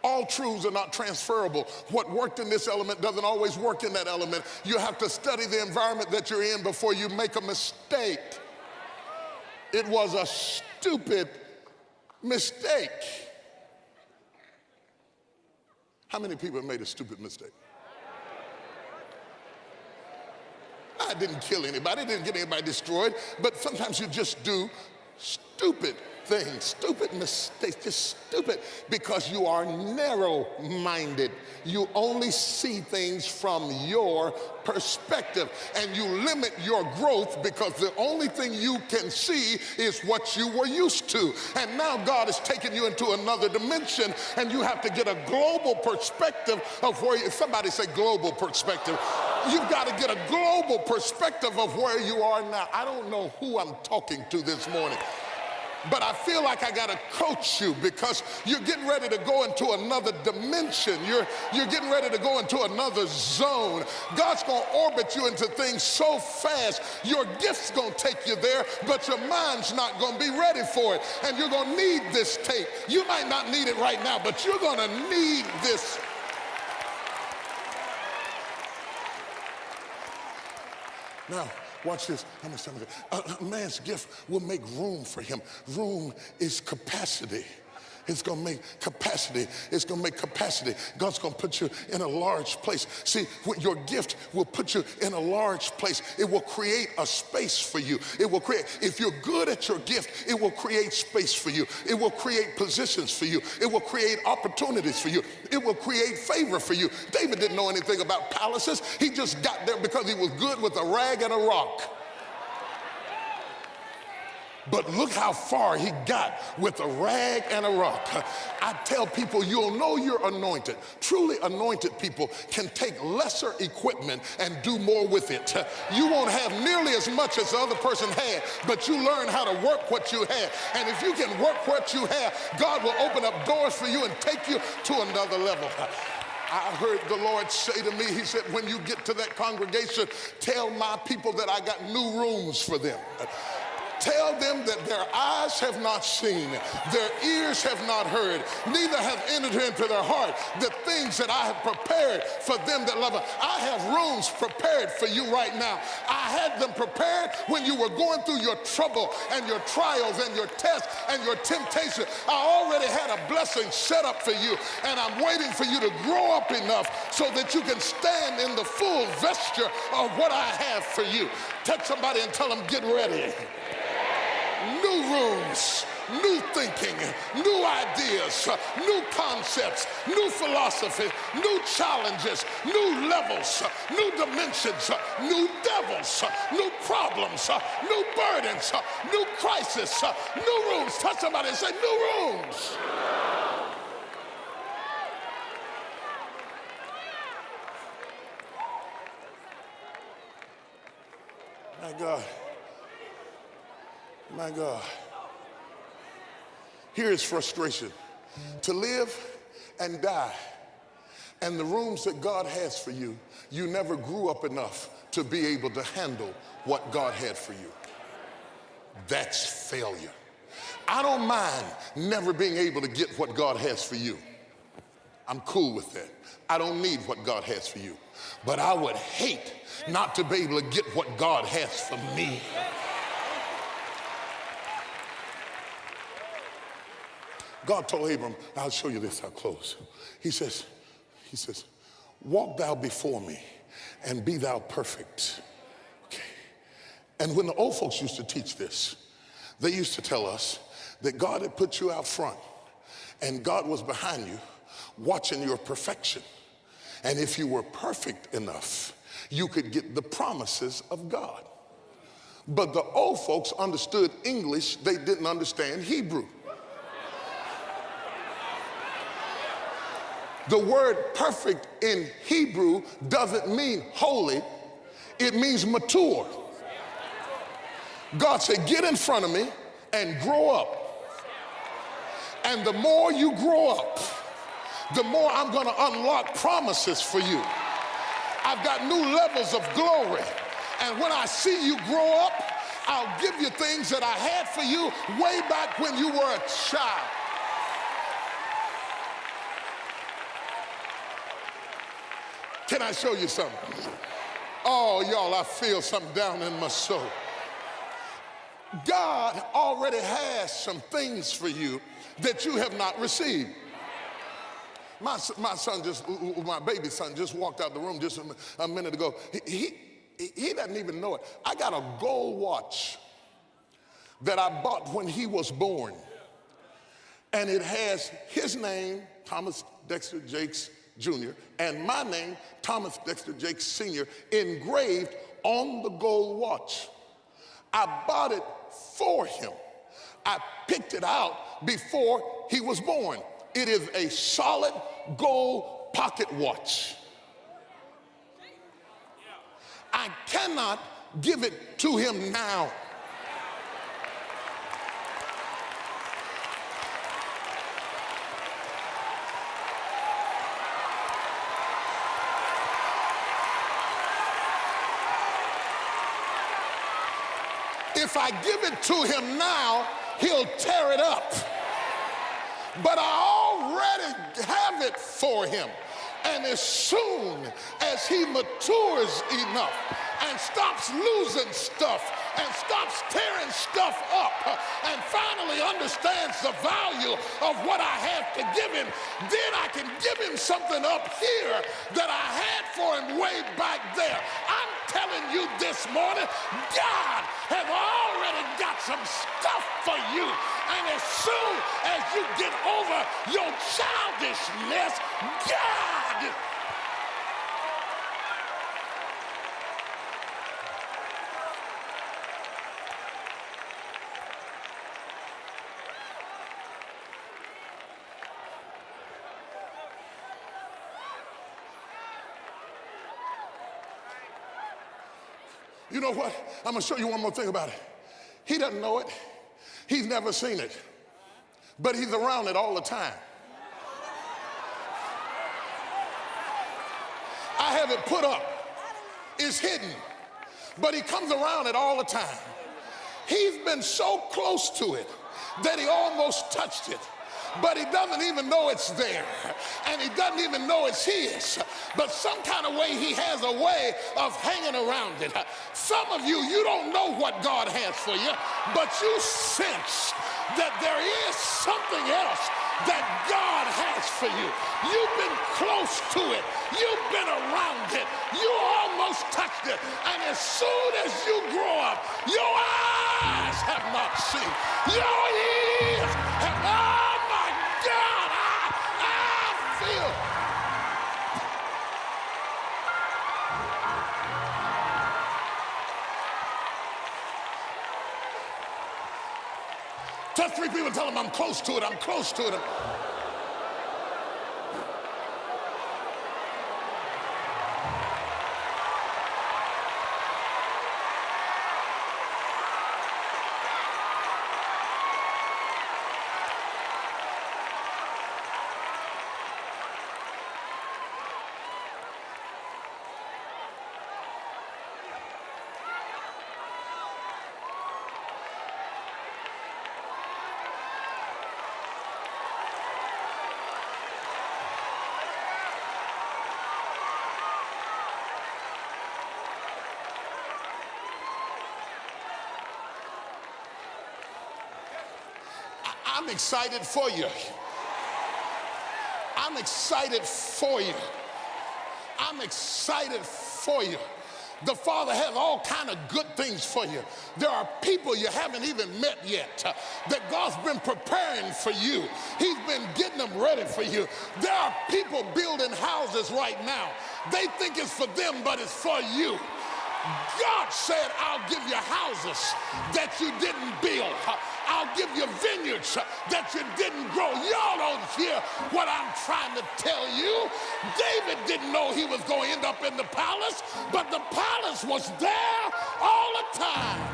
All truths are not transferable. What worked in this element doesn't always work in that element. You have to study the environment that you're in before you make a mistake. It was a stupid mistake. How many people have made a stupid mistake? I didn't kill anybody, didn't get anybody destroyed, but sometimes you just do stupid things, stupid mistakes, just stupid, because you are narrow-minded. You only see things from your perspective, and you limit your growth because the only thing you can see is what you were used to. And now God is taking you into another dimension, and you have to get a global perspective of where you, somebody say global perspective. You've got to get a global perspective of where you are now. I don't know who I'm talking to this morning, but I feel like I got to coach you because you're getting ready to go into another dimension. You're getting ready to go into another zone. God's going to orbit you into things so fast. Your gift's going to take you there, but your mind's not going to be ready for it. And you're going to need this tape. You might not need it right now, but you're going to need this. Now, watch this. How much time is it? A man's gift will make room for him. Room is capacity. It's going to make capacity. It's going to make capacity. God's going to put you in a large place. See, your gift will put you in a large place. It will create a space for you. It will create, if you're good at your gift, it will create space for you. It will create positions for you. It will create opportunities for you. It will create favor for you. David didn't know anything about palaces. He just got there because he was good with a rag and a rock. But look how far he got with a rag and a rock. I tell people, you'll know you're anointed. Truly anointed people can take lesser equipment and do more with it. You won't have nearly as much as the other person had, but you learn how to work what you have. And if you can work what you have, God will open up doors for you and take you to another level. I heard the Lord say to me, he said, when you get to that congregation, tell my people that I got new rooms for them. Tell them that their eyes have not seen, their ears have not heard, neither have entered into their heart the things that I have prepared for them that love it. I have rooms prepared for you right now. I had them prepared when you were going through your trouble and your trials and your tests and your temptation. I already had a blessing set up for you, and I'm waiting for you to grow up enough so that you can stand in the full vesture of what I have for you. Touch somebody and tell them, get ready. New rooms, new thinking, new ideas, new concepts, new philosophy, new challenges, new levels, new dimensions, new devils, new problems, new burdens, new crisis, new rooms. Touch somebody and say, new rooms. My God. My God. Here is frustration. To live and die, and the rooms that God has for you, you never grew up enough to be able to handle what God had for you. That's failure. I don't mind never being able to get what God has for you. I'm cool with that. I don't need what God has for you. But I would hate not to be able to get what God has for me. God told Abram, I'll show you this, I'll close. He says, walk thou before me and be thou perfect. Okay. And when the old folks used to teach this, they used to tell us that God had put you out front and God was behind you watching your perfection. And if you were perfect enough, you could get the promises of God. But the old folks understood English, they didn't understand Hebrew. The word perfect in Hebrew doesn't mean holy, it means mature. God said, get in front of me and grow up. And the more you grow up, the more I'm going to unlock promises for you. I've got new levels of glory. And when I see you grow up, I'll give you things that I had for you way back when you were a child. Can I show you something? Oh, y'all, I feel something down in my soul. God already has some things for you that you have not received. My baby son just walked out the room just a minute ago. He doesn't even know it. I got a gold watch that I bought when he was born. And it has his name, Thomas Dexter Jakes Jr., and my name, Thomas Dexter Jakes Sr., engraved on the gold watch. I bought it for him. I picked it out before he was born. It is a solid gold pocket watch. I cannot give it to him now. If I give it to him now, he'll tear it up. But I already have it for him. And as soon as he matures enough and stops losing stuff and stops tearing stuff up and finally understands the value of what I have to give him, then I can give him something up here that I had for him way back there. I'm telling you this morning, God has already got some stuff for you. And as soon as you get over your childishness, God. You know what? I'm going to show you one more thing about it. He doesn't know it. He's never seen it. But he's around it all the time. I have it put up. It's hidden. But he comes around it all the time. He's been so close to it that he almost touched it. But he doesn't even know it's there. And he doesn't even know it's his. But some kind of way he has a way of hanging around it. Some of you, you don't know what God has for you, but you sense that there is something else that God has for you. You've been close to it. You've been around it. You almost touched it. And as soon as you grow up, your eyes have not seen. Your ears have not. God, I feel. Touch 3 people and tell them I'm close to it, I'm close to it. I'm excited for you. I'm excited for you. I'm excited for you. The Father has all kind of good things for you. There are people you haven't even met yet that God's been preparing for you. He's been getting them ready for you. There are people building houses right now. They think it's for them, but it's for you. God said, I'll give you houses that you didn't build. I'll give you vineyards that you didn't grow. Y'all don't hear what I'm trying to tell you. David didn't know he was going to end up in the palace, but the palace was there all the time.